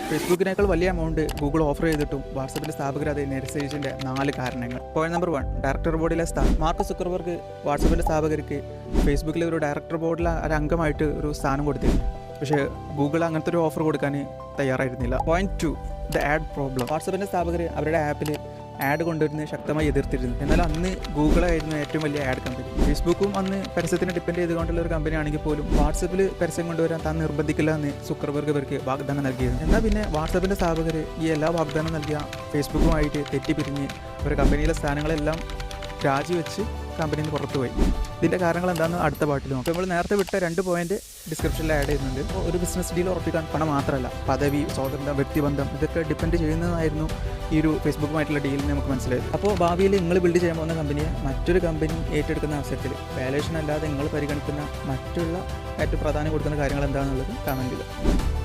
ഫേസ്ബുക്കിനേക്കാൾ വലിയ amount Google offer ചെയ്തിട്ടും വാട്സപ്പിന്റെ സ്ഥാപകർ അത് നിരസിച്ചതിന്റെ 4 കാരണങ്ങൾ. പോയിന്റ് നമ്പർ 1, ഡയറക്ടർ ബോർഡിലെ സ്ഥാനം. മാർക്ക് സുക്കർബർഗ് വാട്സപ്പിന്റെ സ്ഥാപകർക്ക് ഫേസ്ബുക്കിലെ ഒരു ഡയറക്ടർ ബോർഡിലെ ഒരു അംഗമായിട്ട് ഒരു സ്ഥാനം കൊടുത്തിരുന്നു. പക്ഷേ ഗൂഗിൾ അങ്ങനത്തെ ഒരു ഓഫർ കൊടുക്കാൻ തയ്യാറായിരുന്നില്ല. Point 2, the ad problem. വാട്സപ്പിന്റെ സ്ഥാപകർ അവരുടെ ആപ്പിൽ ആഡ് കൊണ്ടുവരുന്നത് ശക്തമായി എതിർത്തിരുന്നു. എന്നാൽ അന്ന് ഗൂഗിളായിരുന്നു ഏറ്റവും വലിയ ആഡ് കമ്പനി. ഫേസ്ബുക്കും അന്ന് പരസ്യത്തിനെ ഡിപ്പെൻഡ് ചെയ്തുകൊണ്ടുള്ള ഒരു കമ്പനി ആണെങ്കിൽ പോലും വാട്സപ്പിൽ പരസ്യം കൊണ്ടുവരാൻ താൻ നിർബന്ധിക്കില്ല എന്ന് സുക്കർബർഗ് ഇവർക്ക് വാഗ്ദാനം നൽകിയിരുന്നു. എന്നാൽ പിന്നെ വാട്സപ്പിന്റെ സ്ഥാപകർ ഈ എല്ലാ വാഗ്ദാനം നൽകിയ ഫേസ്ബുക്കുമായിട്ട് തെറ്റിപ്പിരിഞ്ഞ് ഒരു കമ്പനിയിലെ സ്ഥാനങ്ങളെല്ലാം രാജിവെച്ച് കമ്പനിയിൽ നിന്ന് പുറത്തുപോയി. ഇതിൻ്റെ കാരണങ്ങൾ എന്താണെന്ന് അടുത്ത പാട്ടിൽ നോക്കാം. നമ്മൾ നേരത്തെ വിട്ട 2 പോയിന്റ് ഡിസ്ക്രിപ്ഷനിൽ ആഡ് ചെയ്യുന്നുണ്ട്. ഒരു ബിസിനസ് ഡീൽ ഉറപ്പിക്കാൻ പണം മാത്രമല്ല, പദവി, സ്വാതന്ത്ര്യം, വ്യക്തിബന്ധം ഇതൊക്കെ ഡിപ്പെൻഡ് ചെയ്യുന്നതായിരുന്നു ഈ ഒരു ഫേസ്ബുക്കുമായിട്ടുള്ള ഡീലിൽ നമുക്ക് മനസ്സിലായത്. അപ്പോൾ ഭാവിയിൽ നിങ്ങൾ ബിൽഡ് ചെയ്യാൻ പോകുന്ന കമ്പനിയെ മറ്റൊരു കമ്പനി ഏറ്റെടുക്കുന്ന അവസരത്തിൽ വാല്യൂഷൻ അല്ലാതെ നിങ്ങൾ പരിഗണിക്കുന്ന മറ്റുള്ള ഏറ്റവും പ്രാധാന്യം കൊടുക്കുന്ന കാര്യങ്ങൾ എന്താണെന്നുള്ളത് കമൻറ്റ് ചെയ്യുക.